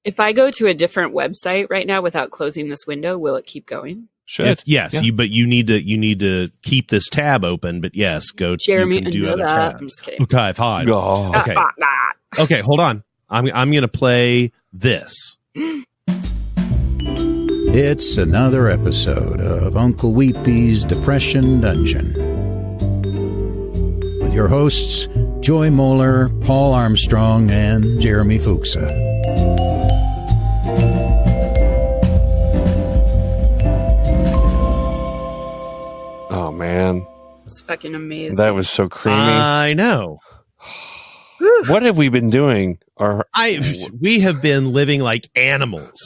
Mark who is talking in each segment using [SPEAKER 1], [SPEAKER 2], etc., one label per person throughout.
[SPEAKER 1] If I go to a different website right now without closing this window, will it keep going?
[SPEAKER 2] Should.
[SPEAKER 3] Yes,
[SPEAKER 2] Yeah.
[SPEAKER 3] but you need to keep this tab open. But yes, go.
[SPEAKER 1] Jeremy,
[SPEAKER 3] you can do other
[SPEAKER 1] I'm
[SPEAKER 3] tabs.
[SPEAKER 1] just kidding.
[SPEAKER 3] Okay, fine.
[SPEAKER 2] Oh.
[SPEAKER 3] Okay. Okay, hold on. I'm going to play this.
[SPEAKER 4] It's another episode of Uncle Weepy's Depression Dungeon. With your hosts, Joy Moeller, Paul Armstrong, and Jeremy Fuchsa.
[SPEAKER 2] Oh, man.
[SPEAKER 1] It's fucking amazing.
[SPEAKER 2] That was so creamy.
[SPEAKER 3] I know.
[SPEAKER 2] What have we been doing?
[SPEAKER 3] We have been living like animals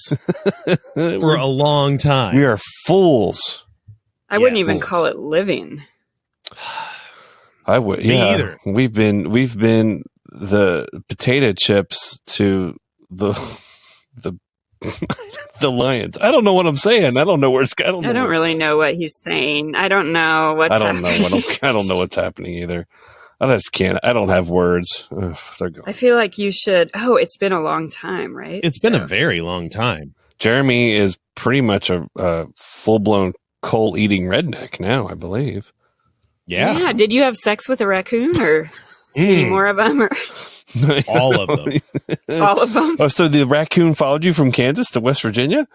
[SPEAKER 3] for a long time.
[SPEAKER 2] We are fools.
[SPEAKER 1] I wouldn't even call it living.
[SPEAKER 2] I would.
[SPEAKER 3] Me
[SPEAKER 2] yeah.
[SPEAKER 3] either.
[SPEAKER 2] We've been the potato chips to the the lions. I don't know what I'm saying. I don't know where it's. I don't
[SPEAKER 1] really know what he's saying. I don't know what's happening.
[SPEAKER 2] I don't know what's happening either. I just can't. I don't have words. Ugh, they're gone.
[SPEAKER 1] I feel like you should. Oh, it's been a long time, right?
[SPEAKER 3] It's been a very long time.
[SPEAKER 2] Jeremy is pretty much a full-blown coal-eating redneck now, I believe.
[SPEAKER 3] Yeah.
[SPEAKER 1] Did you have sex with a raccoon or see more of them? Or
[SPEAKER 3] All of them.
[SPEAKER 1] all of them?
[SPEAKER 2] Oh, so the raccoon followed you from Kansas to West Virginia?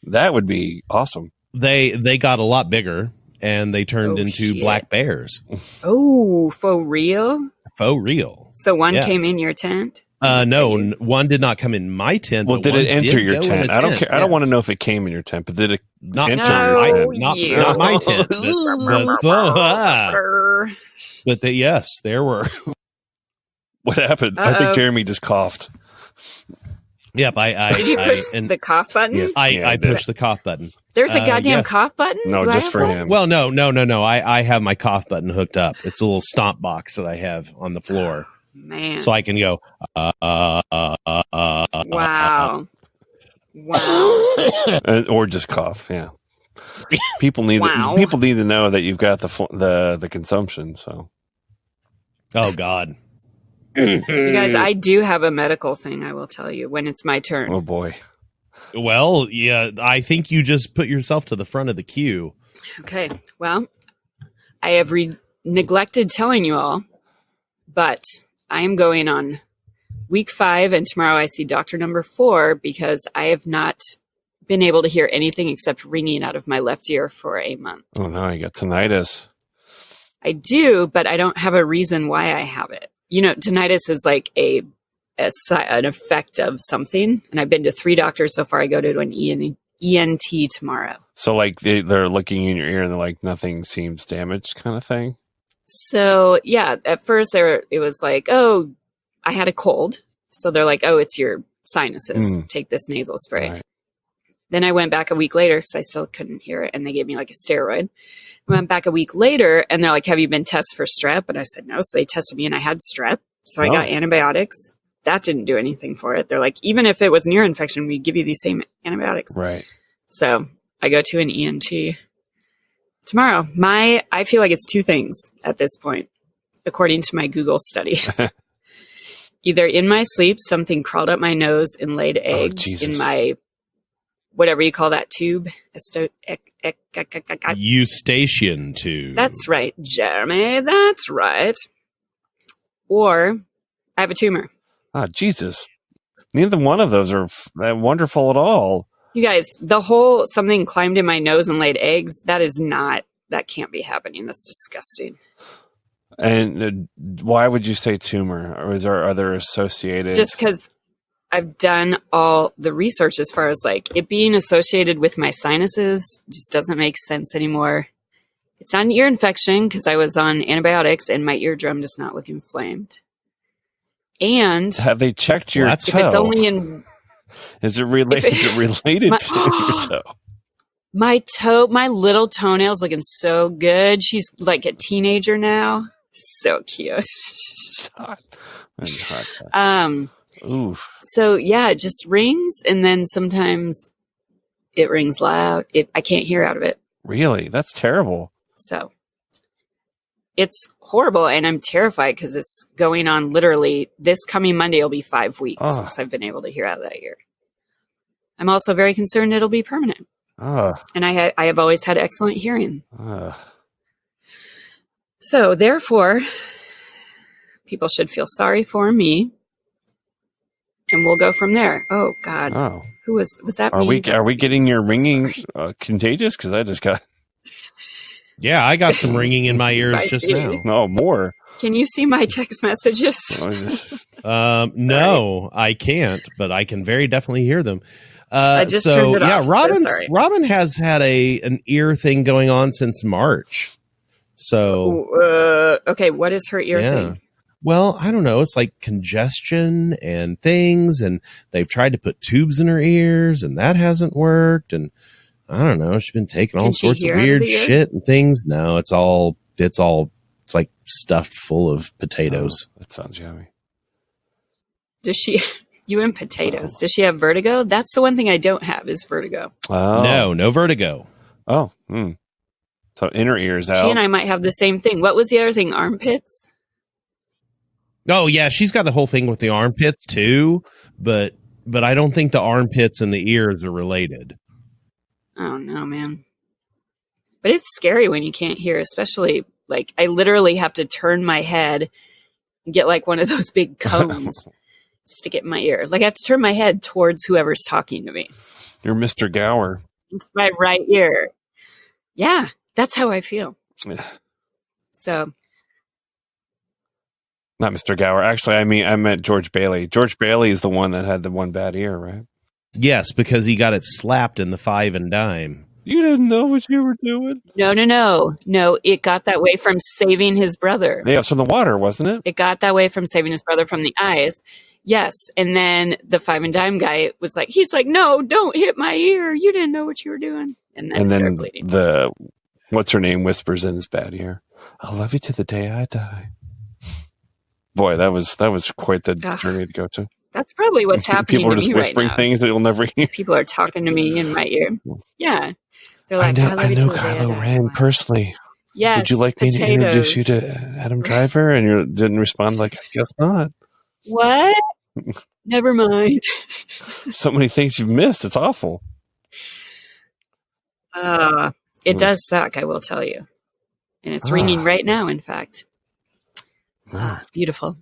[SPEAKER 2] That would be awesome.
[SPEAKER 3] They got a lot bigger and they turned into
[SPEAKER 1] shit.
[SPEAKER 3] black bears.
[SPEAKER 1] Oh, for real?
[SPEAKER 3] Faux real.
[SPEAKER 1] So one
[SPEAKER 3] Yes.
[SPEAKER 1] came in your tent?
[SPEAKER 3] No, one did not come in my tent.
[SPEAKER 2] Well,
[SPEAKER 3] but
[SPEAKER 2] did
[SPEAKER 3] one
[SPEAKER 2] it enter your
[SPEAKER 3] go in
[SPEAKER 2] tent?
[SPEAKER 3] a
[SPEAKER 2] I don't care. I don't
[SPEAKER 3] yes.
[SPEAKER 2] want to know if it came in your tent, but did it
[SPEAKER 3] Not,
[SPEAKER 2] enter
[SPEAKER 3] not,
[SPEAKER 2] your
[SPEAKER 3] my,
[SPEAKER 2] tent?
[SPEAKER 3] not my tent. But yes, there were.
[SPEAKER 2] What happened? I think Jeremy just coughed.
[SPEAKER 3] Yep,
[SPEAKER 1] Did you push the cough button?
[SPEAKER 2] Yes.
[SPEAKER 3] I pushed the cough button.
[SPEAKER 1] There's a goddamn
[SPEAKER 3] yes.
[SPEAKER 1] cough button?
[SPEAKER 2] No,
[SPEAKER 1] Do I
[SPEAKER 2] just
[SPEAKER 1] have
[SPEAKER 2] for
[SPEAKER 1] one?
[SPEAKER 2] him.
[SPEAKER 3] Well, no. I have my cough button hooked up. It's a little stomp box that I have on the floor,
[SPEAKER 1] Man.
[SPEAKER 3] so I can go.
[SPEAKER 1] Wow.
[SPEAKER 2] Or just cough. Yeah. People need
[SPEAKER 1] Wow.
[SPEAKER 2] people need to know that you've got the consumption. So.
[SPEAKER 3] Oh God.
[SPEAKER 1] You guys, I do have a medical thing I will tell you when it's my turn.
[SPEAKER 2] Oh boy.
[SPEAKER 3] Well, yeah, I think you just put yourself to the front of the queue.
[SPEAKER 1] Okay. Well, I have neglected telling you all, but I am going on week 5, and tomorrow I see doctor number 4 because I have not been able to hear anything except ringing out of my left ear for a month.
[SPEAKER 2] Oh no, you got tinnitus.
[SPEAKER 1] I do, but I don't have a reason why I have it. You know, tinnitus is like an effect of something, and I've been to 3 doctors so far. I go to an ENT tomorrow.
[SPEAKER 2] So like they're looking in your ear and they're like nothing seems damaged, kind of thing.
[SPEAKER 1] So yeah, at first it was like, oh, I had a cold, so they're like, oh, it's your sinuses. Take this nasal spray.
[SPEAKER 2] Right.
[SPEAKER 1] Then I went back a week later because I still couldn't hear it, and they gave me like a steroid. I went back a week later, and they're like, have you been tested for strep? And I said no. So they tested me, and I had strep. So I got antibiotics. That didn't do anything for it. They're like, even if it was an ear infection, we give you these same antibiotics.
[SPEAKER 2] Right.
[SPEAKER 1] So I go to an ENT tomorrow. I feel like it's 2 things at this point, according to my Google studies. Either in my sleep, something crawled up my nose and laid eggs in my, whatever you call that tube.
[SPEAKER 3] Eustachian tube.
[SPEAKER 1] That's right, Jeremy. That's right. Or I have a tumor.
[SPEAKER 2] Oh, Jesus. Neither one of those are wonderful at all.
[SPEAKER 1] You guys, the whole something climbed in my nose and laid eggs, that can't be happening. That's disgusting.
[SPEAKER 2] And why would you say tumor? Or is there other associated?
[SPEAKER 1] Just because I've done all the research as far as like it being associated with my sinuses just doesn't make sense anymore. It's not an ear infection because I was on antibiotics and my eardrum does not look inflamed. And
[SPEAKER 2] have they checked your toe?
[SPEAKER 1] If it's only in...
[SPEAKER 2] Is it related to your toe?
[SPEAKER 1] My little toenail's looking so good. She's like a teenager now. So cute.
[SPEAKER 2] Oof.
[SPEAKER 1] So yeah, it just rings, and then sometimes it rings loud. I can't hear out of it.
[SPEAKER 2] Really? That's terrible.
[SPEAKER 1] So it's horrible, and I'm terrified because it's going on literally this coming Monday will be 5 weeks since I've been able to hear out of that ear. I'm also very concerned it'll be permanent. And I have always had excellent hearing. So therefore, people should feel sorry for me, and we'll go from there. Oh God.
[SPEAKER 2] Oh.
[SPEAKER 1] Who was that?
[SPEAKER 2] Are we getting your ringing contagious? Because I just got.
[SPEAKER 3] Yeah, I got some ringing in my ears just now.
[SPEAKER 2] Oh, more.
[SPEAKER 1] Can you see my text messages?
[SPEAKER 3] No, I can't, but I can very definitely hear them.
[SPEAKER 1] I just turned it off.
[SPEAKER 3] Robin has had an ear thing going on since March. So
[SPEAKER 1] okay, what is her ear thing?
[SPEAKER 3] Well, I don't know. It's like congestion and things, and they've tried to put tubes in her ears, and that hasn't worked. And I don't know. She's been taking all sorts of weird shit and things. No, it's like stuffed full of potatoes.
[SPEAKER 2] Oh, that sounds yummy.
[SPEAKER 1] Does she? You and potatoes. Does she have vertigo? That's the one thing I don't have is vertigo.
[SPEAKER 3] Oh. No vertigo.
[SPEAKER 2] Oh, so inner ears out.
[SPEAKER 1] She and I might have the same thing. What was the other thing? Armpits?
[SPEAKER 3] Oh yeah, she's got the whole thing with the armpits too, but I don't think the armpits and the ears are related.
[SPEAKER 1] Oh no, man. But it's scary when you can't hear, especially like I literally have to turn my head and get like one of those big cones, stick it in my ear. Like I have to turn my head towards whoever's talking to me.
[SPEAKER 2] You're Mr. Gower.
[SPEAKER 1] It's my right ear. Yeah, that's how I feel. So.
[SPEAKER 2] Not Mr. Gower. Actually, I meant George Bailey. George Bailey is the one that had the one bad ear, right?
[SPEAKER 3] Yes, because he got it slapped in the 5 and dime.
[SPEAKER 2] You didn't know what you were doing?
[SPEAKER 1] No, it got that way from saving his brother.
[SPEAKER 2] Yeah, it's from the water, wasn't it?
[SPEAKER 1] It got that way from saving his brother from the eyes. Yes. And then the 5 and dime guy was like, he's like, no, don't hit my ear. You didn't know what you were doing. And then bleeding.
[SPEAKER 2] What's her name whispers in his bad ear. I'll love you to the day I die. Boy, that was quite the journey to go to.
[SPEAKER 1] That's probably what's happening.
[SPEAKER 2] People are just whispering things that you'll never hear.
[SPEAKER 1] People are talking to me in my ear. Yeah, they're like,
[SPEAKER 2] I know Kylo Ren personally.
[SPEAKER 1] Yes.
[SPEAKER 2] Would you like me to introduce you to Adam Driver? And you didn't respond. Like, I guess not.
[SPEAKER 1] What? Never mind.
[SPEAKER 2] So many things you've missed. It's awful.
[SPEAKER 1] It does suck. I will tell you, and it's ringing right now. In fact. Beautiful.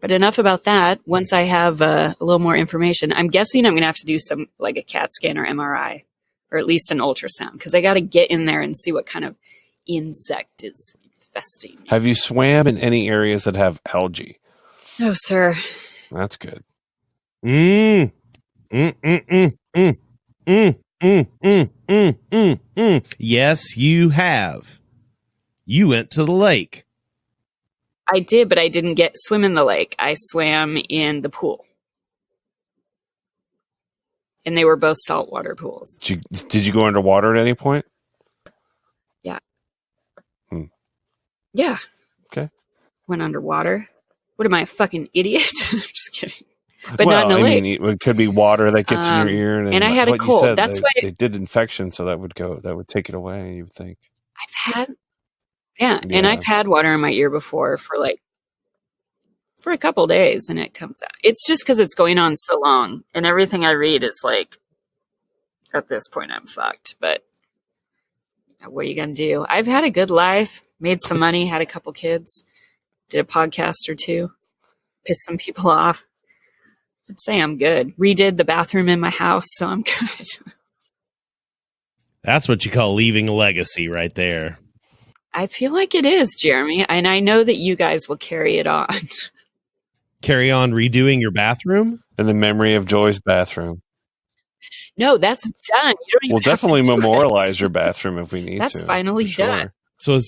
[SPEAKER 1] But enough about that. Once I have a little more information, I'm guessing I'm going to have to do some like a CAT scan or MRI, or at least an ultrasound, because I got to get in there and see what kind of insect is infesting me.
[SPEAKER 2] Have you swam in any areas that have algae?
[SPEAKER 1] No, sir.
[SPEAKER 2] That's good.
[SPEAKER 3] Yes, you have. You went to the lake.
[SPEAKER 1] I did, but I didn't swim in the lake. I swam in the pool. And they were both saltwater pools.
[SPEAKER 2] Did you go underwater at any point?
[SPEAKER 1] Yeah. Yeah.
[SPEAKER 2] Okay.
[SPEAKER 1] Went underwater. What am I, a fucking idiot? I'm just kidding. But not in a lake.
[SPEAKER 2] It could be water that gets in your ear.
[SPEAKER 1] And I had a cold. That's why
[SPEAKER 2] they did infection, so that would take it away, you would think.
[SPEAKER 1] Yeah, and I've had water in my ear before for a couple days, and it comes out. It's just because it's going on so long, and everything I read is like, at this point, I'm fucked. But what are you going to do? I've had a good life, made some money, had a couple kids, did a podcast or two, pissed some people off. I'd say I'm good. Redid the bathroom in my house, so I'm good.
[SPEAKER 3] That's what you call leaving a legacy right there.
[SPEAKER 1] I feel like it is, Jeremy, and I know that you guys will carry it on.
[SPEAKER 3] Carry on redoing your bathroom?
[SPEAKER 2] In the memory of Joy's bathroom.
[SPEAKER 1] No, that's done.
[SPEAKER 2] We'll definitely memorialize your bathroom if we need to.
[SPEAKER 1] That's finally done.
[SPEAKER 3] So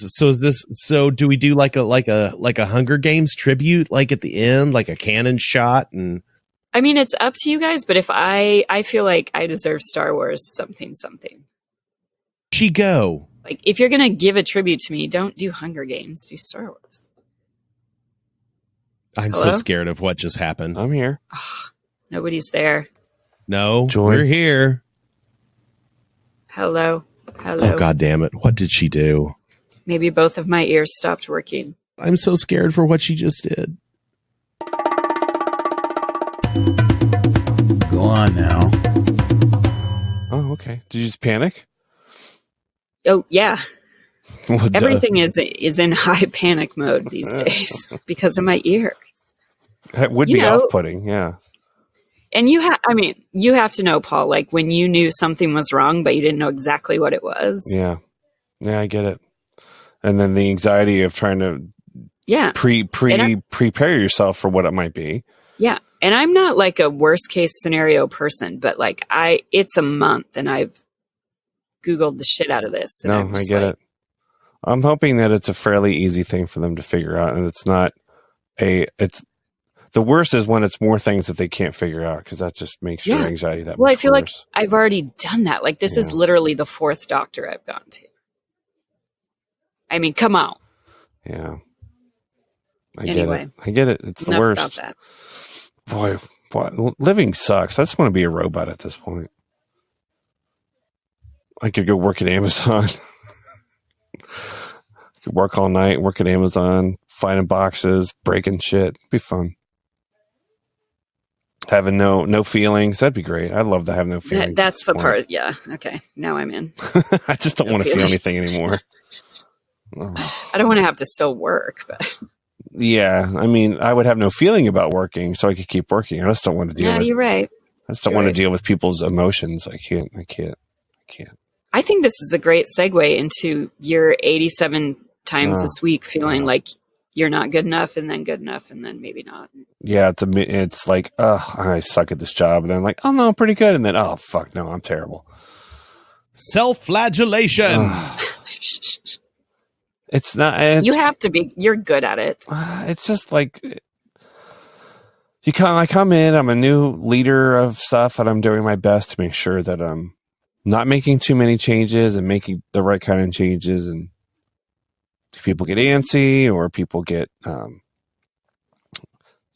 [SPEAKER 3] do we do like a Hunger Games tribute, like at the end, like a cannon shot? And
[SPEAKER 1] I mean, it's up to you guys, but if I feel like I deserve Star Wars something.
[SPEAKER 3] She go.
[SPEAKER 1] Like, if you're going to give a tribute to me, don't do Hunger Games, do Star Wars.
[SPEAKER 3] I'm so scared of what just happened.
[SPEAKER 2] I'm here.
[SPEAKER 1] Oh, nobody's there.
[SPEAKER 3] No,
[SPEAKER 2] Joy.
[SPEAKER 3] We're here.
[SPEAKER 1] Hello.
[SPEAKER 3] Oh, God damn it. What did she do?
[SPEAKER 1] Maybe both of my ears stopped working.
[SPEAKER 3] I'm so scared for what she just did.
[SPEAKER 4] Go on now.
[SPEAKER 2] okay. Did you just panic?
[SPEAKER 1] Oh, yeah.
[SPEAKER 2] Well,
[SPEAKER 1] Everything is in high panic mode these days because of my ear.
[SPEAKER 2] That would be off-putting, yeah.
[SPEAKER 1] And you have to know, Paul, like when you knew something was wrong, but you didn't know exactly what it was.
[SPEAKER 2] Yeah. Yeah, I get it. And then the anxiety of trying to prepare yourself for what it might be.
[SPEAKER 1] Yeah. And I'm not like a worst case scenario person, but like it's a month and I've Googled the shit out of this. And
[SPEAKER 2] no, I get it. I'm hoping that it's a fairly easy thing for them to figure out, and it's not the worst is when it's more things that they can't figure out, because that just makes your anxiety that much worse.
[SPEAKER 1] I feel like I've already done that. Like this is literally the 4th doctor I've gone to. I mean, come on.
[SPEAKER 2] Yeah. I get it. It's the worst. About that. Boy, living sucks. I just want to be a robot at this point. I could go work at Amazon. I could work all night, work at Amazon, finding boxes, breaking shit. It'd be fun. Having no feelings. That'd be great. I'd love to have no feelings.
[SPEAKER 1] That's the part. Yeah. Okay. Now I'm in.
[SPEAKER 2] I just don't want to feel anything anymore.
[SPEAKER 1] I don't want to have to still work, but
[SPEAKER 2] yeah, I mean, I would have no feeling about working, so I could keep working. I just don't want to deal with.
[SPEAKER 1] You're right.
[SPEAKER 2] I just don't want to deal with people's emotions. I can't.
[SPEAKER 1] I think this is a great segue into your 87 times this week feeling like you're not good enough, and then good enough, and then maybe not. Yeah,
[SPEAKER 2] it's like, I suck at this job, and then like, oh no, I'm pretty good, and then oh fuck no, I'm terrible.
[SPEAKER 3] Self-flagellation.
[SPEAKER 2] It's not.
[SPEAKER 1] You have to be. You're good at it.
[SPEAKER 2] It's just like I come in. I'm a new leader of stuff, and I'm doing my best to make sure that I'm not making too many changes and making the right kind of changes. And people get antsy, or people get,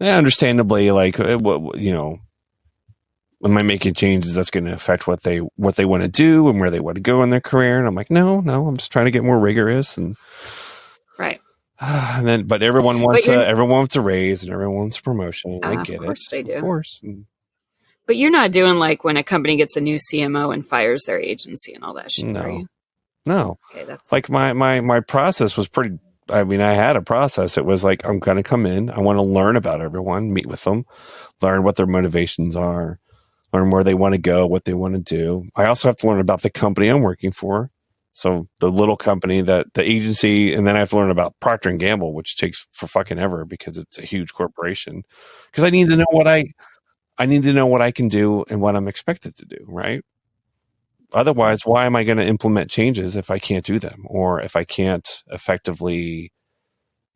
[SPEAKER 2] understandably, like, am I making changes that's going to affect what they want to do and where they want to go in their career? And I'm like, no, I'm just trying to get more rigorous. And
[SPEAKER 1] right.
[SPEAKER 2] And then, but everyone wants a raise and everyone wants a promotion. I get it. Of course they do. Of course.
[SPEAKER 1] But you're not doing like when a company gets a new CMO and fires their agency and all that shit, are you?
[SPEAKER 2] No. Okay, that's like my process was pretty. I mean, I had a process. It was like, I'm going to come in. I want to learn about everyone, meet with them, learn what their motivations are, learn where they want to go, what they want to do. I also have to learn about the company I'm working for. So the little company, the agency, and then I have to learn about Procter & Gamble, which takes for fucking ever because it's a huge corporation. Because I need to know what I can do and what I'm expected to do, right? Otherwise, why am I going to implement changes if I can't do them, or if I can't effectively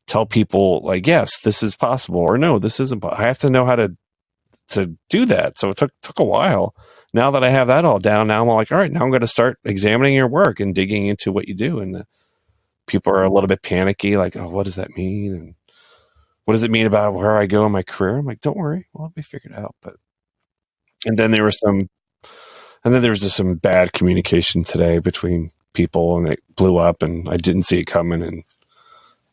[SPEAKER 2] tell people like, yes, this is possible, or no, this isn't. I have to know how to do that. So it took a while. Now that I have that all down, now I'm like, all right, now I'm going to start examining your work and digging into what you do. And people are a little bit panicky, like, oh, what does that mean? And what does it mean about where I go in my career? I'm like, don't worry, we'll be figured out. And then there was just some bad communication today between people, and it blew up, and I didn't see it coming. And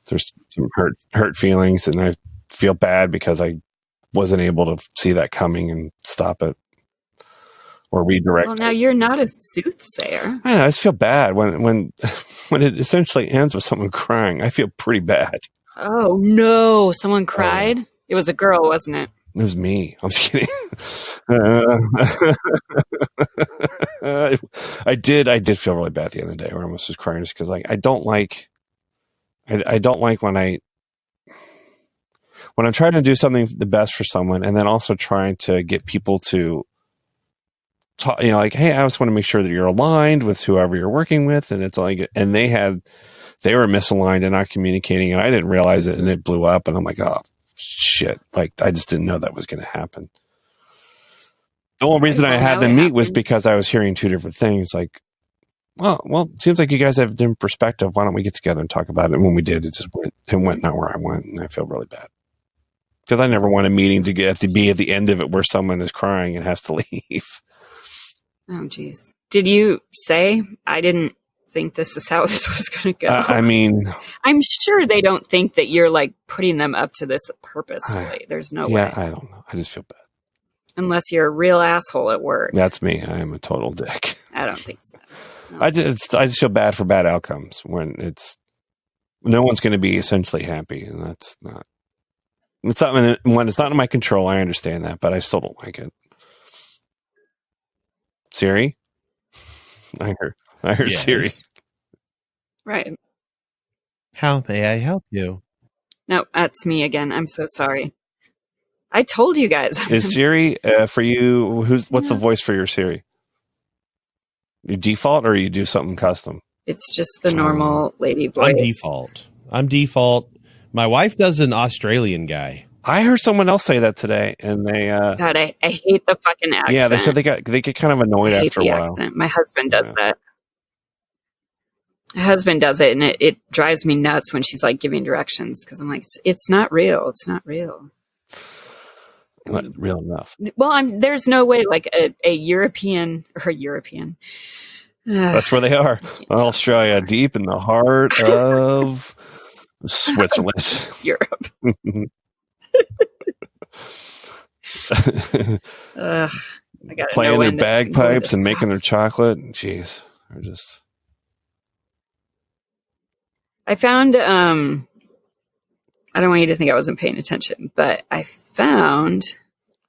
[SPEAKER 2] there's some hurt feelings, and I feel bad because I wasn't able to see that coming and stop it or redirect.
[SPEAKER 1] Well, now you're not a soothsayer.
[SPEAKER 2] I know. I just feel bad when it essentially ends with someone crying. I feel pretty bad.
[SPEAKER 1] Oh no! Someone cried. It was a girl, wasn't it?
[SPEAKER 2] It was me. I'm just kidding. I did feel really bad at the end of the day, where I almost was crying, just because like I don't like when I'm trying to do something the best for someone, and then also trying to get people to talk, like, hey, I just want to make sure that you're aligned with whoever you're working with, and it's like, and they were misaligned and not communicating, and I didn't realize it, and it blew up, and I'm like, oh shit, like I just didn't know that was going to happen. The only reason I had them meet was because I was hearing two different things. Like, well, it seems like you guys have a different perspective. Why don't we get together and talk about it? And when we did, it went not where I went, and I feel really bad because I never want a meeting to be at the end of it where someone is crying and has to leave.
[SPEAKER 1] Oh, geez. Did you say, I didn't think this is how this was going to go?
[SPEAKER 2] I mean,
[SPEAKER 1] I'm sure they don't think that you're like putting them up to this purposefully. There's no way.
[SPEAKER 2] I don't know. I just feel bad.
[SPEAKER 1] Unless you're a real asshole at work.
[SPEAKER 2] That's me. I am a total dick.
[SPEAKER 1] I don't think so. No.
[SPEAKER 2] I just feel bad for bad outcomes when no one's going to be essentially happy, and that's not. It's not when it's not in my control. I understand that, but I still don't like it. Siri, I heard
[SPEAKER 3] Yes.
[SPEAKER 2] Siri.
[SPEAKER 1] Right.
[SPEAKER 3] How may I help you?
[SPEAKER 1] No, that's me again. I'm so sorry. I told you guys.
[SPEAKER 2] Is Siri for you? What's the voice for your Siri? You default, or you do something custom?
[SPEAKER 1] It's just the normal lady voice.
[SPEAKER 3] I'm default. My wife does an Australian guy.
[SPEAKER 2] I heard someone else say that today, and they.
[SPEAKER 1] God, I hate the fucking accent.
[SPEAKER 2] Yeah, they said they get kind of annoyed after a while.
[SPEAKER 1] Accent. My husband does that. My husband does it, and it drives me nuts when she's like giving directions because I'm like, it's not real. It's not real.
[SPEAKER 2] Not real enough.
[SPEAKER 1] Well, there's no way like a European.
[SPEAKER 2] That's where they are. Australia, deep in the heart of Switzerland.
[SPEAKER 1] Europe.
[SPEAKER 2] Playing their bagpipes and making their chocolate. Jeez. They're just...
[SPEAKER 1] I found, I don't want you to think I wasn't paying attention, but I found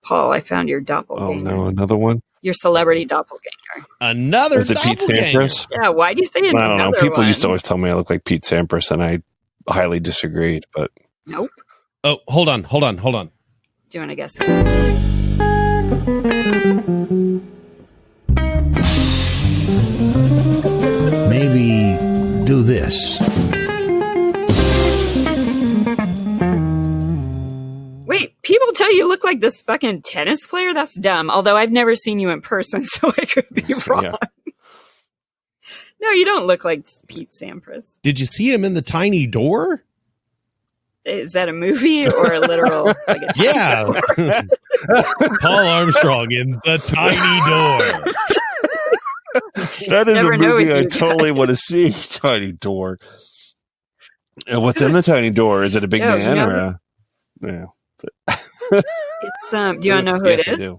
[SPEAKER 1] your doppelganger.
[SPEAKER 2] Oh no, another one?
[SPEAKER 1] Your celebrity doppelganger.
[SPEAKER 3] Another
[SPEAKER 2] Is it Pete Sampras?
[SPEAKER 1] Yeah, why do you say another one?
[SPEAKER 2] I don't know. People used to always tell me I look like Pete Sampras, and I highly disagreed, but...
[SPEAKER 1] Nope.
[SPEAKER 3] Oh, hold on.
[SPEAKER 1] Do you want to guess?
[SPEAKER 4] Maybe do this.
[SPEAKER 1] Wait, people tell you look like this fucking tennis player? That's dumb. Although I've never seen you in person, so I could be wrong. Yeah. No, you don't look like Pete Sampras.
[SPEAKER 3] Did you see him in The Tiny Door?
[SPEAKER 1] Is that a movie or a literal? Like a tiny door?
[SPEAKER 3] Paul Armstrong in The Tiny Door.
[SPEAKER 2] That is a movie I totally want to see. Tiny Door. And what's in the tiny door? Is it a big man or a? Yeah.
[SPEAKER 1] It's do you want to know who it is? I do.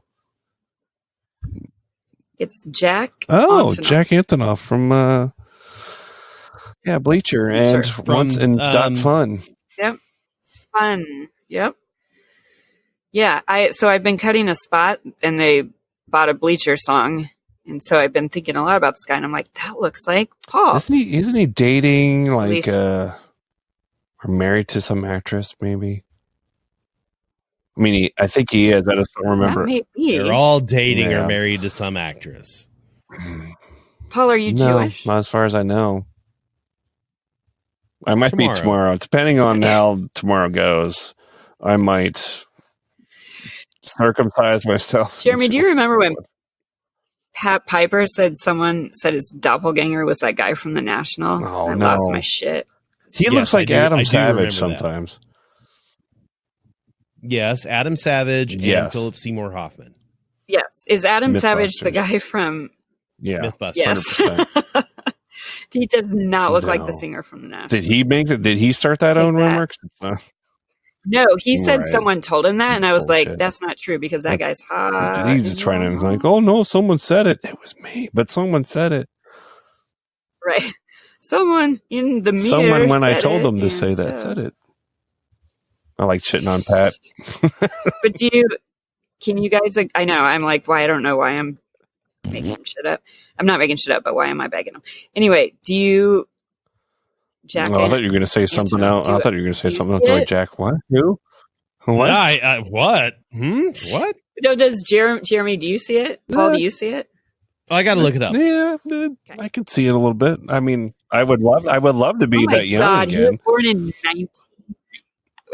[SPEAKER 1] It's Jack.
[SPEAKER 2] Oh,
[SPEAKER 1] Antonoff.
[SPEAKER 2] Jack Antonoff from Bleacher and once in Dot Fun.
[SPEAKER 1] Yep. Fun. Yep. Yeah, I've been cutting a spot and they bought a Bleacher song. And so I've been thinking a lot about this guy and I'm like, that looks like Paul.
[SPEAKER 2] Isn't he dating like or married to some actress maybe? I mean, I think he is. I just don't remember.
[SPEAKER 3] They're all dating or married to some actress.
[SPEAKER 1] Paul, are you Jewish?
[SPEAKER 2] Not as far as I know. I might be tomorrow. Depending on how tomorrow goes, I might circumcise myself.
[SPEAKER 1] Jeremy, do you remember when Pat Piper said his doppelganger was that guy from The National?
[SPEAKER 2] Oh,
[SPEAKER 1] I lost my shit.
[SPEAKER 2] He looks like Adam Savage sometimes.
[SPEAKER 3] Yes, Adam Savage and Philip Seymour Hoffman.
[SPEAKER 1] Yes. Is Adam Savage the guy from
[SPEAKER 3] Mythbusters?
[SPEAKER 1] Yes. 100%. He does not look like the singer from The National.
[SPEAKER 2] Did he Did he start that own rumor?
[SPEAKER 1] No, he said someone told him that, and I was like, that's not true because that guy's hot.
[SPEAKER 2] He's just trying to like, oh no, someone said it. It was me, but someone said it.
[SPEAKER 1] Right. Someone in the mirror.
[SPEAKER 2] Someone when I told them to say that said it. I like shitting on Pat.
[SPEAKER 1] But can you guys, like, I know, I'm like, I don't know why I'm making shit up. I'm not making shit up, but why am I begging them? Anyway, Jack?
[SPEAKER 2] I thought you were going to say something else. I thought you were going to say something else like Jack. What? Who?
[SPEAKER 3] What? What? What?
[SPEAKER 1] No, does Jeremy, do you see it? Paul, do you see it?
[SPEAKER 3] Oh, I got to look it up.
[SPEAKER 2] Yeah, I can see it a little bit. I mean, I would love to be that young again. He was
[SPEAKER 1] born in 19.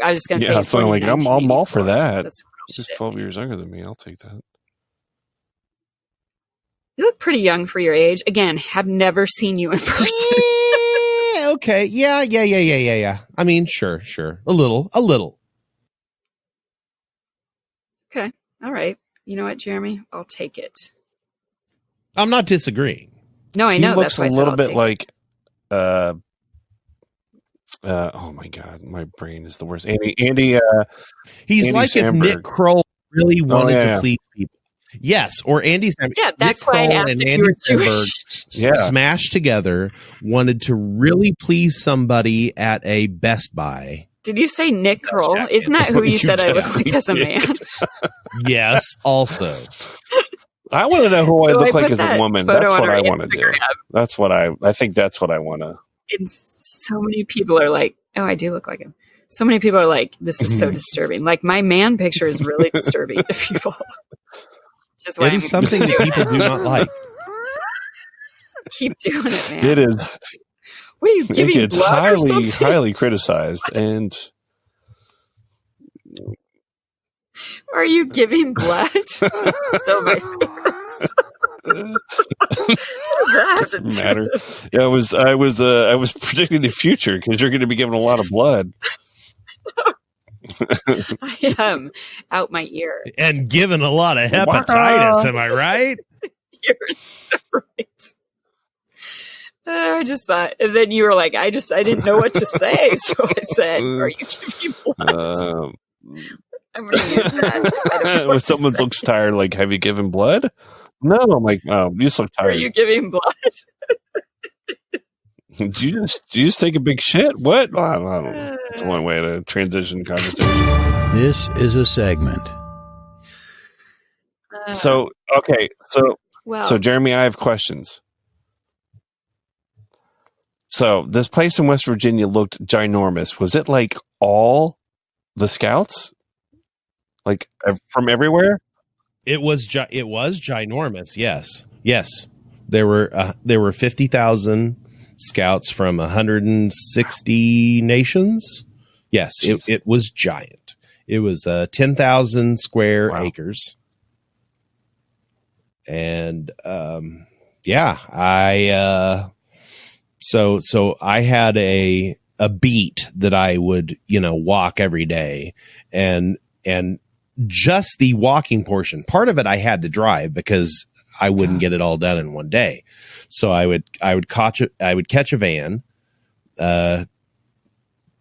[SPEAKER 1] I was going to say,
[SPEAKER 2] something like I'm all for that. He's just 12 years younger than me. I'll take that.
[SPEAKER 1] You look pretty young for your age. Again, have never seen you in person.
[SPEAKER 3] Okay. Yeah. I mean, sure. A little.
[SPEAKER 1] Okay. All right. You know what, Jeremy? I'll take it.
[SPEAKER 3] I'm not disagreeing.
[SPEAKER 1] No, I know.
[SPEAKER 2] He looks a little bit like, oh my God, my brain is the worst. Andy.
[SPEAKER 3] He's
[SPEAKER 2] Andy
[SPEAKER 3] like
[SPEAKER 2] Samberg.
[SPEAKER 3] if Nick Kroll really wanted to please people. Yes, or Andy Samberg.
[SPEAKER 1] Yeah, that's why I asked if you were Jewish.
[SPEAKER 3] Smashed together, wanted to really please somebody at a Best Buy.
[SPEAKER 1] Did you say Nick Kroll? Isn't that who you said I look like as a man?
[SPEAKER 3] Yes, also.
[SPEAKER 2] I want to know who I look like as a woman. That's what I want to do. That's what I think that's what I want to.
[SPEAKER 1] And so many people are like, oh, I do look like him. So many people are like, this is so disturbing. Like, my man picture is really disturbing to people. Just
[SPEAKER 3] it is something that people do not like.
[SPEAKER 1] Keep doing it, man.
[SPEAKER 2] It is.
[SPEAKER 1] What are you giving
[SPEAKER 2] It's
[SPEAKER 1] blood
[SPEAKER 2] highly criticized, and
[SPEAKER 1] are you giving blood? Still my favorites.
[SPEAKER 2] Doesn't matter. Yeah, I was predicting the future because you're going to be giving a lot of blood.
[SPEAKER 1] I am out my ear
[SPEAKER 3] and giving a lot of hepatitis. Am I right?
[SPEAKER 1] You're so right. I just thought, and then you were like, I didn't know what to say, so I said, "Are you giving blood?" I'm going to use that.
[SPEAKER 2] When someone looks tired, like, have you given blood? No, I'm like, oh, you just look tired.
[SPEAKER 1] Are you giving blood?
[SPEAKER 2] Do you just take a big shit? What? I don't know. It's one way to transition conversation.
[SPEAKER 4] This is a segment.
[SPEAKER 2] So Jeremy, I have questions. So this place in West Virginia looked ginormous. Was it like all the scouts? Like from everywhere?
[SPEAKER 3] It was ginormous. Yes. There were 50,000 scouts from 160 nations. Yes, it was giant. It was 10,000 square acres. And so I had a beat that I would, walk every day, and just the walking portion, part of it I had to drive because I wouldn't get it all done in one day. So I would catch a van,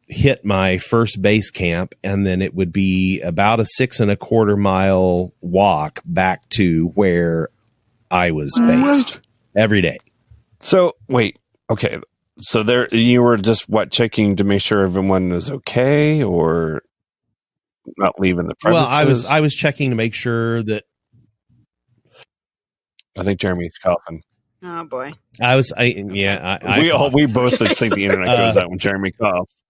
[SPEAKER 3] hit my first base camp, and then it would be about a 6.25 mile walk back to where I was based every day.
[SPEAKER 2] So wait, okay. So there, you were just checking to make sure everyone was okay, or not leaving the premises?
[SPEAKER 3] Well, I was checking to make sure that.
[SPEAKER 2] I think Jeremy's coughing.
[SPEAKER 1] Oh boy!
[SPEAKER 2] We both think the internet goes out when Jeremy coughs.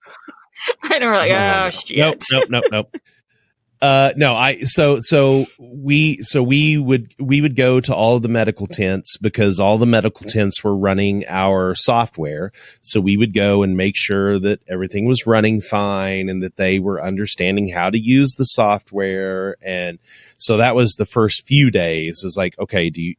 [SPEAKER 1] I know, we're like, oh shit!
[SPEAKER 3] Nope. So we would go to all of the medical tents because all the medical tents were running our software. So we would go and make sure that everything was running fine and that they were understanding how to use the software. And so that was the first few days. It was like, okay, do you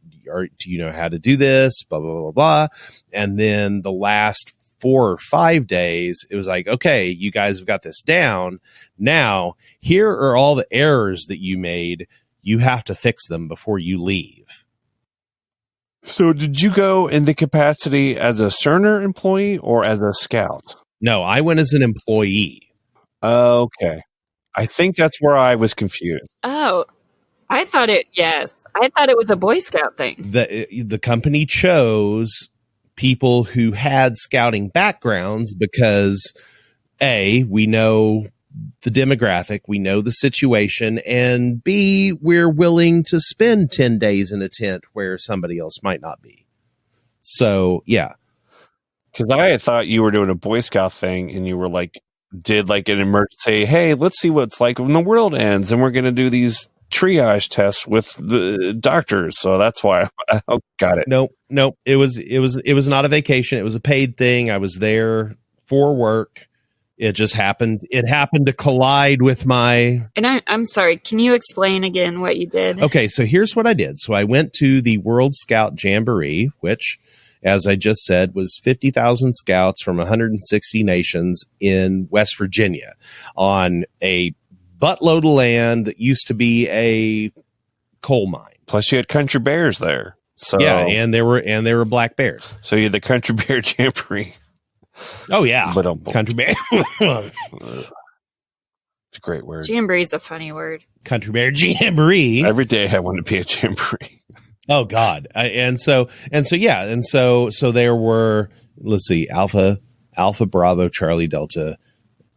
[SPEAKER 3] know how to do this? Blah, blah, blah, blah. And then the last 4 or 5 days, it was like, okay, you guys have got this down. Now, here are all the errors that you made. You have to fix them before you leave.
[SPEAKER 2] So did you go in the capacity as a Cerner employee or as a scout?
[SPEAKER 3] No, I went as an employee.
[SPEAKER 2] Okay. I think that's where I was confused.
[SPEAKER 1] Oh, I thought it was a Boy Scout thing.
[SPEAKER 3] The company chose people who had scouting backgrounds because A, we know the demographic, we know the situation, and B, we're willing to spend 10 days in a tent where somebody else might not be. So, yeah.
[SPEAKER 2] Because I had thought you were doing a Boy Scout thing and you were did an emergency, hey, let's see what it's like when the world ends and we're going to do these triage tests with the doctors. So that's why I got it.
[SPEAKER 3] Nope. It was not a vacation. It was a paid thing. I was there for work. It just happened. It happened to collide with my.
[SPEAKER 1] And I'm sorry. Can you explain again what you did?
[SPEAKER 3] Okay. So here's what I did. So I went to the World Scout Jamboree, which, as I just said, was 50,000 scouts from 160 nations in West Virginia on a buttload of land that used to be a coal mine.
[SPEAKER 2] Plus you had country bears there. So
[SPEAKER 3] yeah, and there were black bears.
[SPEAKER 2] So you had the country bear jamboree.
[SPEAKER 3] Oh yeah. Country bear.
[SPEAKER 2] It's a great word.
[SPEAKER 1] Jamboree is a funny word.
[SPEAKER 3] Country Bear Jamboree.
[SPEAKER 2] Every day I wanted to be a jamboree.
[SPEAKER 3] Oh God. So there were, let's see, Alpha Bravo Charlie Delta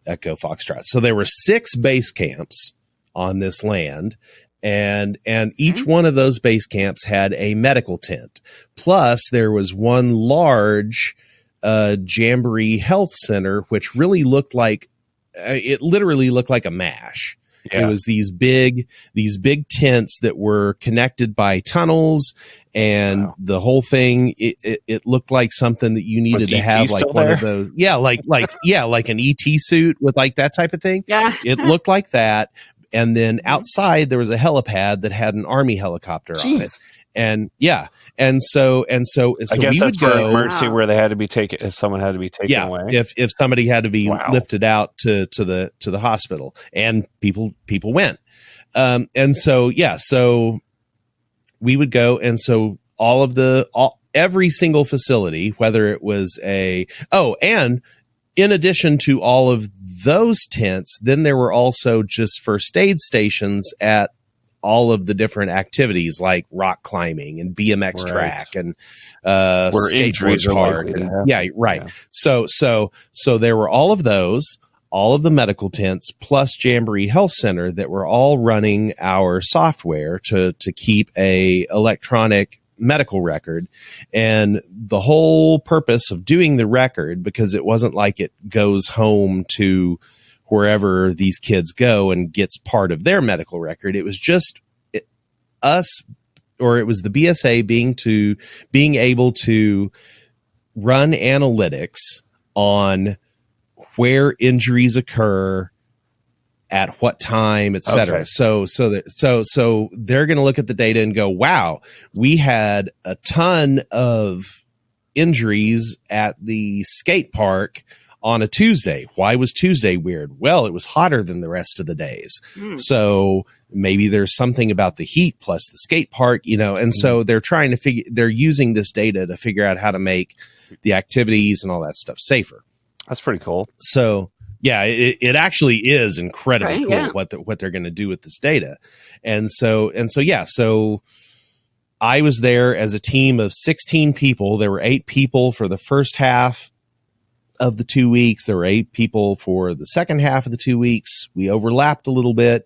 [SPEAKER 3] Echo Foxtrot. So there were 6 base camps on this land, and each one of those base camps had a medical tent. Plus there was one large Jamboree Health Center, which really looked like it literally looked like a MASH. Yeah. It was these big tents that were connected by tunnels, and the whole thing, it looked like something that you needed to have, like one of those. Yeah. Like an ET suit with like that type of thing.
[SPEAKER 1] Yeah.
[SPEAKER 3] It looked like that. And then outside there was a helipad that had an Army helicopter on it. And yeah. And so I guess
[SPEAKER 2] that's for an emergency where they had to be taken, if someone had to be taken away.
[SPEAKER 3] If somebody had to be lifted out to the hospital, and people went. So we would go. And so every single facility, whether it was and in addition to all of those tents, then there were also just first aid stations at all of the different activities like rock climbing and BMX track and skateboard park. Yeah, right. Yeah. So there were all of those, all of the medical tents, plus Jamboree Health Center that were all running our software to keep a electronic medical record. And the whole purpose of doing the record, because it wasn't like it goes home to wherever these kids go and gets part of their medical record. It was just it was the BSA being able to run analytics on where injuries occur, at what time, et cetera. Okay. So they're going to look at the data and go, wow, we had a ton of injuries at the skate park on a Tuesday. Why was Tuesday weird? Well, it was hotter than the rest of the days. So maybe there's something about the heat plus the skate park, and so they're trying to they're using this data to figure out how to make the activities and all that stuff safer.
[SPEAKER 2] That's pretty cool.
[SPEAKER 3] So yeah, it actually is incredibly cool what they're going to do with this data. And so I was there as a team of 16 people. There were 8 people for the first half of the 2 weeks. There were 8 people for the second half of the 2 weeks. We overlapped a little bit.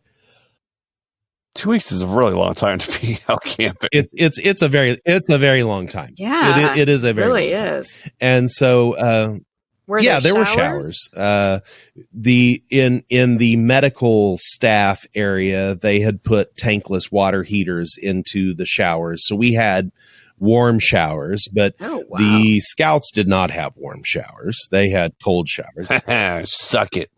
[SPEAKER 2] 2 weeks is a really long time to be out camping.
[SPEAKER 3] It's a very long time.
[SPEAKER 1] Yeah,
[SPEAKER 3] it is a very
[SPEAKER 1] really
[SPEAKER 3] long time.
[SPEAKER 1] is.
[SPEAKER 3] And so, there were showers. In the medical staff area, they had put tankless water heaters into the showers, so we had warm showers. But the scouts did not have warm showers; they had cold showers.
[SPEAKER 2] Suck it.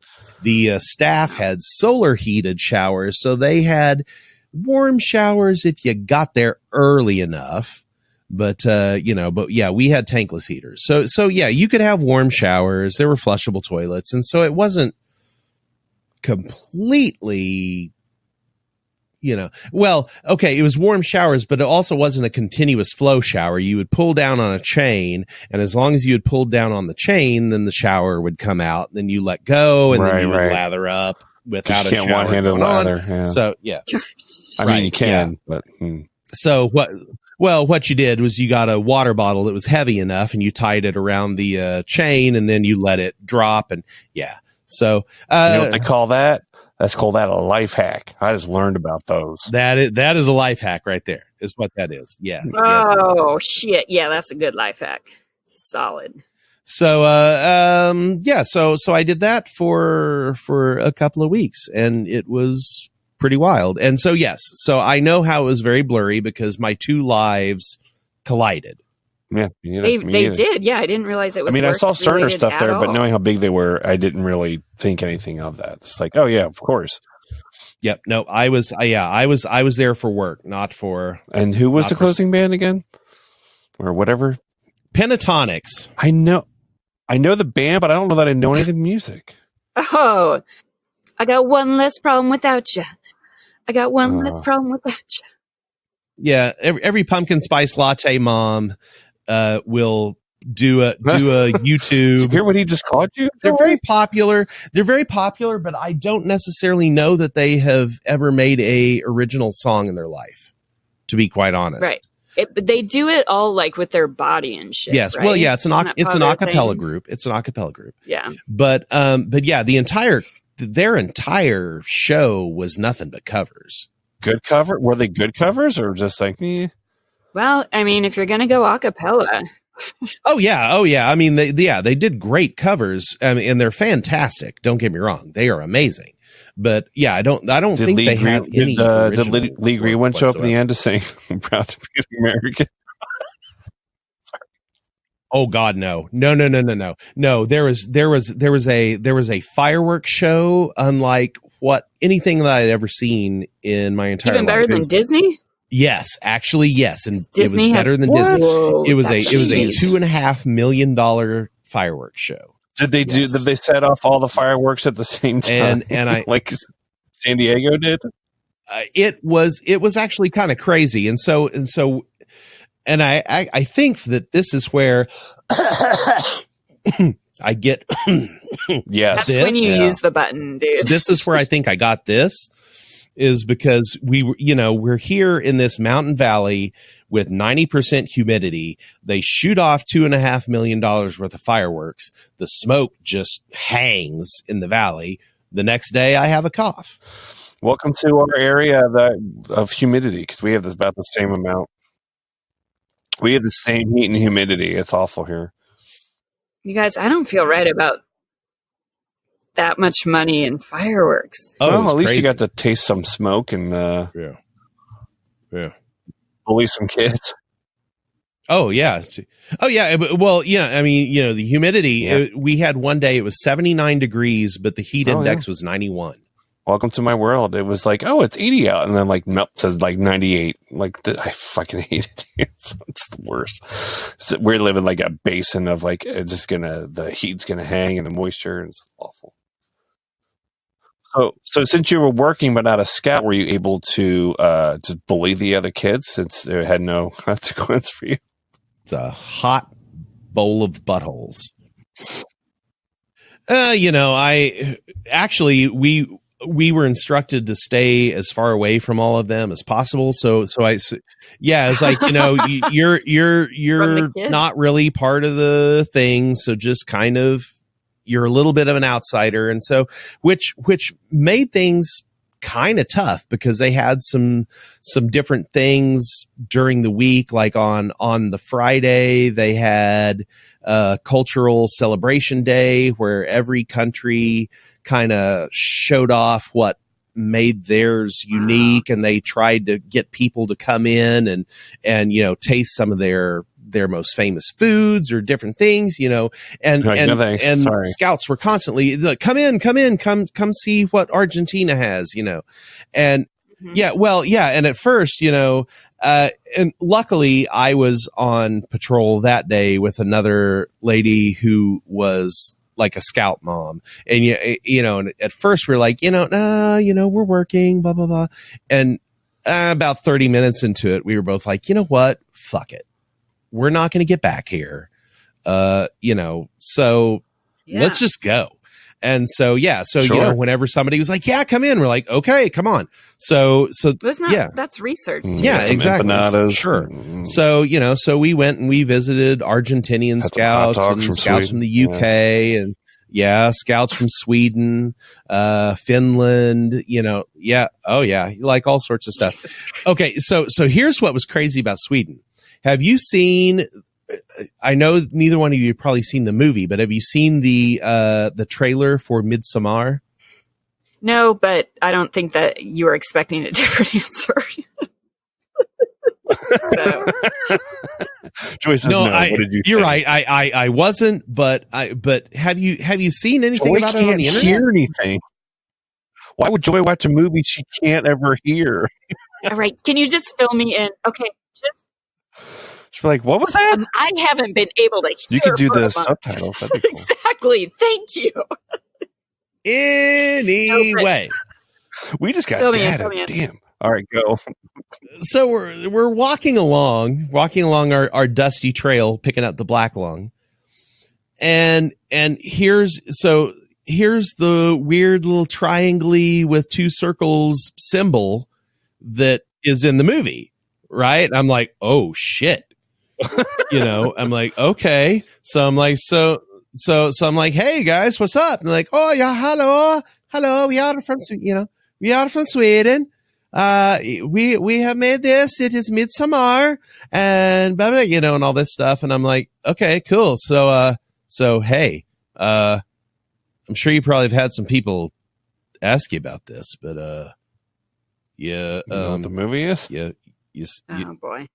[SPEAKER 3] The staff had solar heated showers, so they had warm showers if you got there early enough. But we had tankless heaters. So you could have warm showers. There were flushable toilets. And so it wasn't completely, it was warm showers, but it also wasn't a continuous flow shower. You would pull down on a chain, and as long as you had pulled down on the chain, then the shower would come out. Then you let go, and then you would lather up without a shower.
[SPEAKER 2] One-handed lather. Yeah.
[SPEAKER 3] So, yeah.
[SPEAKER 2] I mean, you can, but...
[SPEAKER 3] So what you did was you got a water bottle that was heavy enough, and you tied it around the chain, and then you let it drop. And so
[SPEAKER 2] you know what they call that? Let's call that a life hack. I just learned about those.
[SPEAKER 3] That is a life hack right there. Is what that is. Yes.
[SPEAKER 1] Oh shit! Yeah, that's a good life hack. Solid.
[SPEAKER 3] So so I did that for a couple of weeks, and it was pretty wild. And so, so I know how it was very blurry because my 2 lives collided.
[SPEAKER 2] Yeah.
[SPEAKER 1] They did. Yeah. I didn't realize it was.
[SPEAKER 2] I mean, I saw Cerner stuff there, but knowing how big they were, I didn't really think anything of that. It's like, oh yeah, of course.
[SPEAKER 3] Yep. No, I was there for work, not for.
[SPEAKER 2] And who was the closing band again? Or whatever?
[SPEAKER 3] Pentatonics.
[SPEAKER 2] I know the band, but I don't know that I know any of the music.
[SPEAKER 1] Oh, I got one less problem without you. I got one less problem without you.
[SPEAKER 3] Yeah, every pumpkin spice latte mom will do a YouTube.
[SPEAKER 2] Did you hear what he just called you?
[SPEAKER 3] They're very popular. They're very popular, but I don't necessarily know that they have ever made a original song in their life, to be quite honest.
[SPEAKER 1] Right. But they do it all like with their body and shit.
[SPEAKER 3] Yes.
[SPEAKER 1] Right?
[SPEAKER 3] Well, yeah, it's an acapella group. It's an acapella group.
[SPEAKER 1] Yeah.
[SPEAKER 3] But yeah, their entire show was nothing but covers.
[SPEAKER 2] Good cover? Were they good covers or just like me?
[SPEAKER 1] Well, I mean, if you're going to go acapella.
[SPEAKER 3] Oh yeah. I mean, they did great covers. I mean, and they're fantastic. Don't get me wrong. They are amazing. But yeah, I don't think they have any.
[SPEAKER 2] Did Lee Greenwood show up in the end to sing "I'm proud to be an American"?
[SPEAKER 3] Oh God, no. No, there was a fireworks show unlike anything that I'd ever seen in my entire life.
[SPEAKER 1] Even better than Disney?
[SPEAKER 3] Yes, actually, yes. And
[SPEAKER 1] Disney
[SPEAKER 3] it was better than Disney.
[SPEAKER 1] Whoa,
[SPEAKER 3] it was a $2.5 million fireworks show.
[SPEAKER 2] Did they set off all the fireworks at the same time?
[SPEAKER 3] And I
[SPEAKER 2] like San Diego did?
[SPEAKER 3] It was actually kind of crazy. And I think that this is where I get
[SPEAKER 2] yes.
[SPEAKER 1] That's when you use the button, dude.
[SPEAKER 3] This is where I think I got this, is because we're here in this mountain valley with 90% humidity. They shoot off $2.5 million worth of fireworks. The smoke just hangs in the valley. The next day I have a cough.
[SPEAKER 2] Welcome to our area of humidity, because we have about the same amount. We have the same heat and humidity. It's awful here.
[SPEAKER 1] You guys, I don't feel right about that much money in fireworks.
[SPEAKER 2] Oh, well, at least you got to taste some smoke and
[SPEAKER 3] yeah.
[SPEAKER 2] bully some kids.
[SPEAKER 3] Oh yeah. Well, yeah. I mean, the humidity.
[SPEAKER 2] Yeah.
[SPEAKER 3] We had one day it was 79 degrees, but the heat index was 91.
[SPEAKER 2] Welcome to my world. It was like, oh, it's 80 out, and then like nope, says like 98. Like I fucking hate it. It's the worst. We're living like a basin of like the heat's gonna hang and the moisture, and it's awful. So since you were working but not a scout, were you able to bully the other kids since they had no consequence for you?
[SPEAKER 3] It's a hot bowl of buttholes. We were instructed to stay as far away from all of them as possible. So it's like, you're not really part of the thing. So just kind of, you're a little bit of an outsider. And so, which made things kind of tough, because they had some different things during the week. Like on the Friday, they had cultural celebration day where every country kind of showed off what made theirs unique, and they tried to get people to come in and taste some of their most famous foods or different things, and scouts were constantly like, come see what Argentina has, and and at first, and luckily I was on patrol that day with another lady who was like a scout mom, and and at first we're like, we're working, blah blah blah, and about 30 minutes into it, we were both like, you know what, fuck it, we're not going to get back here, so let's just go. And so sure. Whenever somebody was like, yeah, come in, we're like, okay, come on. So
[SPEAKER 1] that's research.
[SPEAKER 3] Yeah, exactly.
[SPEAKER 2] Empanadas.
[SPEAKER 3] Sure. So we went and we visited Argentinian scouts and scouts from the UK and scouts from Sweden, Finland, like all sorts of stuff. Okay. So here's what was crazy about Sweden. Have you seen, I know neither one of you have probably seen the movie, but have you seen the trailer for Midsommar?
[SPEAKER 1] No, but I don't think that you were expecting a different answer.
[SPEAKER 2] Joyce says no. What did you
[SPEAKER 3] You're
[SPEAKER 2] think?
[SPEAKER 3] right. I wasn't, but have you seen anything
[SPEAKER 2] Joy
[SPEAKER 3] about it on the internet?
[SPEAKER 2] Hear anything? Why would Joy watch a movie she can't ever hear?
[SPEAKER 1] All right, can you just fill me in? Okay, just.
[SPEAKER 2] She's like, what was that?
[SPEAKER 1] I haven't been able to hear.
[SPEAKER 2] You could do the subtitles. That'd be cool.
[SPEAKER 1] Exactly. Thank you.
[SPEAKER 3] Anyway,
[SPEAKER 2] we just got data. Damn. All right, go.
[SPEAKER 3] So we're walking along our dusty trail, picking up the black lung. And here's the weird little triangle with two circles symbol that is in the movie, right? I'm like, oh shit. I'm like, okay. So I'm like, so I'm like, hey guys, what's up? And they're like, oh yeah, hello. We are from Sweden. We have made this. It is midsummer and blah, blah, and all this stuff. And I'm like, okay, cool. So hey, I'm sure you probably have had some people ask you about this, but yeah,
[SPEAKER 2] you know what the movie is?
[SPEAKER 3] Yeah,
[SPEAKER 1] oh boy,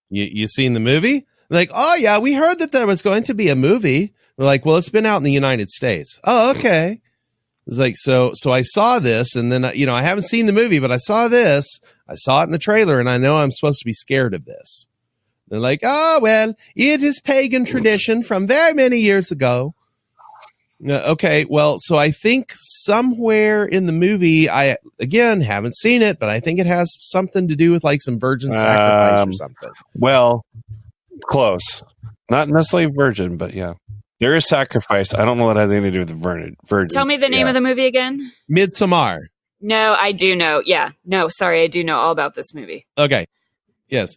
[SPEAKER 3] you seen the movie? Like, oh yeah, we heard that there was going to be a movie. We're like, well, it's been out in the United States. Oh, okay. It's like, so I saw this, and then I haven't seen the movie, but I saw this. I saw it in the trailer, and I know I'm supposed to be scared of this. They're like, oh, well, it is pagan tradition from very many years ago. Okay, well, so I think somewhere in the movie, I, again, haven't seen it, but I think it has something to do with like some virgin sacrifice or something.
[SPEAKER 2] Well, close. Not necessarily virgin, but yeah. There is sacrifice. I don't know what has anything to do with the virgin.
[SPEAKER 1] Tell me the name of the movie again.
[SPEAKER 3] Midsommar.
[SPEAKER 1] No, I do know. Yeah. No, sorry. I do know all about this movie.
[SPEAKER 3] Okay. Yes.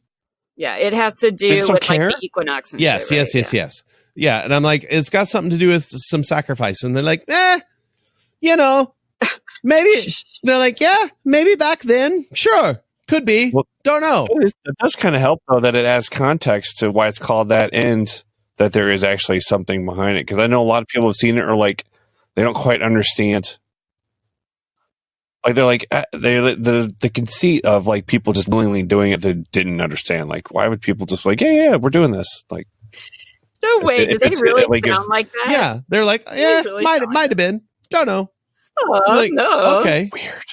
[SPEAKER 1] Yeah, it has to do with like the equinox and
[SPEAKER 3] yes,
[SPEAKER 1] shit, right?
[SPEAKER 3] Yes. Yeah, and I'm like, it's got something to do with some sacrifice. And they're like, maybe. They're like, yeah, maybe back then. Sure. Could be. Well, don't know.
[SPEAKER 2] It does kind of help, though, that it adds context to why it's called that and that there is actually something behind it. Because I know a lot of people have seen it or like they don't quite understand. Like they're like the conceit of like people just willingly doing it that didn't understand. Like, why would people just like, yeah, we're doing this? Like,
[SPEAKER 1] no way. Did they really sound like that?
[SPEAKER 3] Yeah, they're like, yeah, really might have been. Don't know. Like,
[SPEAKER 1] no.
[SPEAKER 3] Okay,
[SPEAKER 2] weird.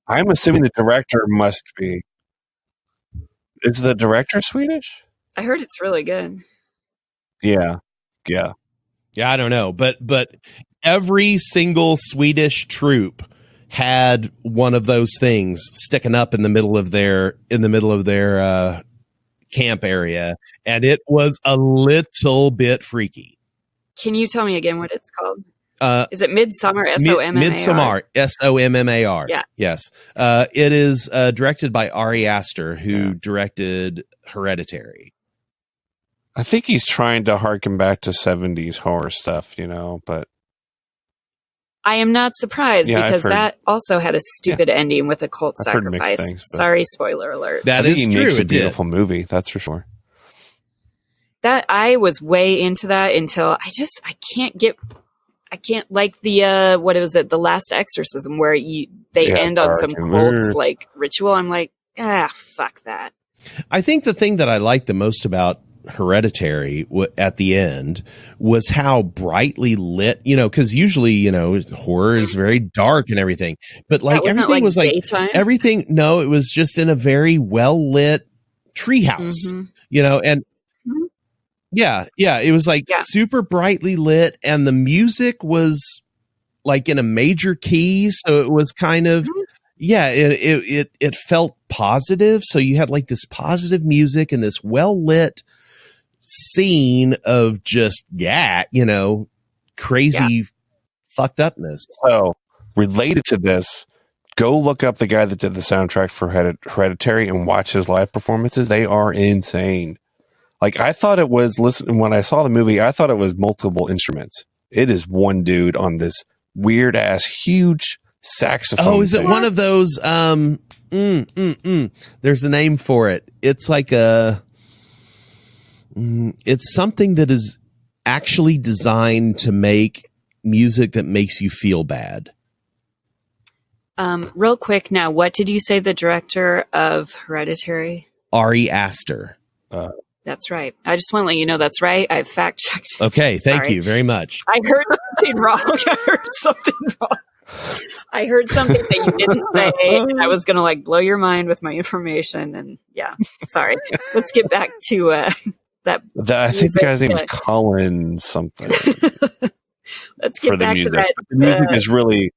[SPEAKER 2] I'm assuming the director must be. Is the director Swedish?
[SPEAKER 1] I heard it's really good.
[SPEAKER 2] Yeah.
[SPEAKER 3] I don't know, but every single Swedish troupe had one of those things sticking up in the middle of their camp area, and it was a little bit freaky.
[SPEAKER 1] Can you tell me again what it's called? Is it Midsommar?
[SPEAKER 3] Midsommar. Sommar.
[SPEAKER 1] Yeah.
[SPEAKER 3] Yes. It is directed by Ari Aster, who directed Hereditary.
[SPEAKER 2] I think he's trying to harken back to 70s horror stuff, but
[SPEAKER 1] I am not surprised because that also had a stupid ending with a cult sacrifice. Sorry, spoiler alert.
[SPEAKER 3] That is true.
[SPEAKER 2] Makes a beautiful movie, that's for sure.
[SPEAKER 1] That I was way into that until I can't like the what was it, The Last Exorcism, where they end on some cult's like ritual. I'm like, fuck that.
[SPEAKER 3] I think the thing that I liked the most about Hereditary at the end was how brightly lit, because usually horror is very dark and everything, but like everything was like daytime? Everything. No, it was just in a very well lit treehouse, and it was like super brightly lit, and the music was like in a major key, so it was kind of it felt positive. So you had like this positive music and this well lit scene of just crazy fucked upness.
[SPEAKER 2] So related to this, go look up the guy that did the soundtrack for Hereditary and watch his live performances. They are insane. Like, I thought it was, when I saw the movie, I thought it was multiple instruments. It is one dude on this weird ass huge saxophone.
[SPEAKER 3] Oh, is it one of those there's a name for it. It's like it's something that is actually designed to make music that makes you feel bad.
[SPEAKER 1] Real quick now, what did you say the director of Hereditary?
[SPEAKER 3] Ari Aster.
[SPEAKER 1] That's right. I just want to let you know that's right. I've fact checked it.
[SPEAKER 3] Okay, thank you very much.
[SPEAKER 1] I heard something wrong. I heard something that you didn't say, and I was going to blow your mind with my information. And sorry. Let's get back to that.
[SPEAKER 2] I think the guy's name is Colin something.
[SPEAKER 1] Let's get back to that.
[SPEAKER 2] The music is really.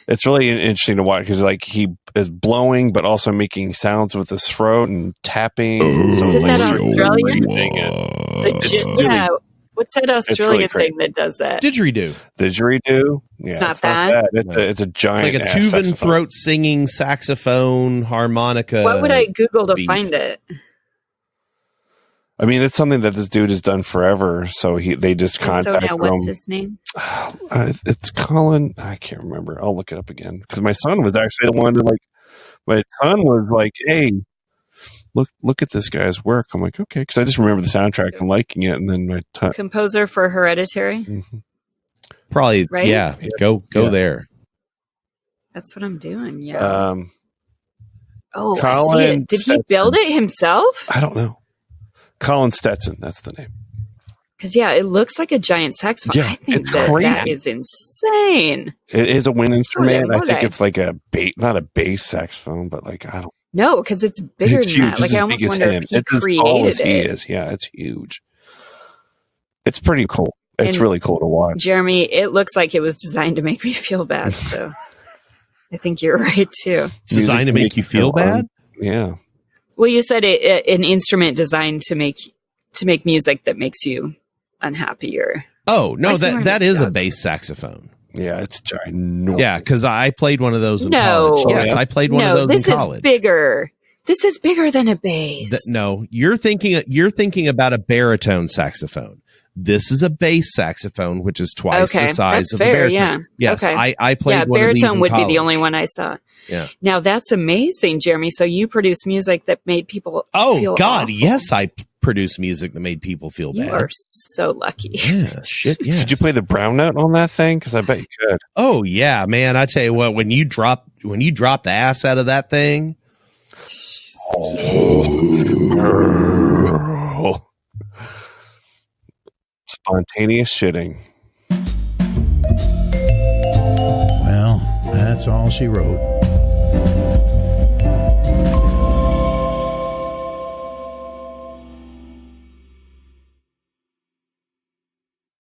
[SPEAKER 2] It's really interesting to watch because like he is blowing, but also making sounds with his throat and tapping.
[SPEAKER 1] Isn't that Australian?
[SPEAKER 2] Yeah.
[SPEAKER 1] What's that Australian thing that does that?
[SPEAKER 3] Didgeridoo.
[SPEAKER 2] Yeah,
[SPEAKER 1] it's not bad.
[SPEAKER 2] It's a giant.
[SPEAKER 3] It's like a tube and throat singing saxophone harmonica.
[SPEAKER 1] What would I Google to find it?
[SPEAKER 2] I mean, it's something that this dude has done forever. So they just contacted him.
[SPEAKER 1] What's his name?
[SPEAKER 2] It's Colin. I can't remember. I'll look it up again because my son was actually the one to like. My son was like, "Hey, look at this guy's work." I'm like, "Okay," because I just remember the soundtrack and liking it, and then my
[SPEAKER 1] composer for Hereditary.
[SPEAKER 2] Mm-hmm.
[SPEAKER 3] Probably, right? Yeah. Go there.
[SPEAKER 1] That's what I'm doing. Yeah.
[SPEAKER 2] Colin
[SPEAKER 1] I see it. Did he build it himself?
[SPEAKER 2] I don't know. Colin Stetson, that's the name.
[SPEAKER 1] Because it looks like a giant saxophone.
[SPEAKER 2] Yeah,
[SPEAKER 1] I think that is insane.
[SPEAKER 2] It is a wind instrument. I think it's like not a bass saxophone, but like I don't.
[SPEAKER 1] No, because it's bigger than that. Like I almost wonder if he created it.
[SPEAKER 2] He is. Yeah, it's huge. It's pretty cool. It's really cool to watch.
[SPEAKER 1] Jeremy, it looks like it was designed to make me feel bad. So I think you're right too.
[SPEAKER 3] Designed to make you feel bad?
[SPEAKER 2] Yeah.
[SPEAKER 1] Well, you said an instrument designed to make music that makes you unhappy or.
[SPEAKER 3] Oh no, that is a bass saxophone.
[SPEAKER 2] Yeah, it's ginormous.
[SPEAKER 3] Yeah, because I played one of those in college. Yes, I played one of those in college.
[SPEAKER 1] This is bigger. This is bigger than a bass.
[SPEAKER 3] No, you're thinking about a baritone saxophone. This is a bass saxophone, which is twice the size of a baritone. Yeah. Yes, okay. I played one of these in
[SPEAKER 1] baritone would
[SPEAKER 3] college.
[SPEAKER 1] be the only one I saw.
[SPEAKER 3] Yeah.
[SPEAKER 1] Now that's amazing, Jeremy. So you produce music that made people feel
[SPEAKER 3] God,
[SPEAKER 1] awful.
[SPEAKER 3] yes, I produce music that made people feel bad.
[SPEAKER 1] You are so lucky.
[SPEAKER 3] Yeah, shit, yeah.
[SPEAKER 2] Did you play the brown note on that thing? Because I bet you could.
[SPEAKER 3] Oh yeah, man. I tell you what, when you drop the ass out of that thing.
[SPEAKER 2] Spontaneous shitting.
[SPEAKER 4] Well, that's all she wrote.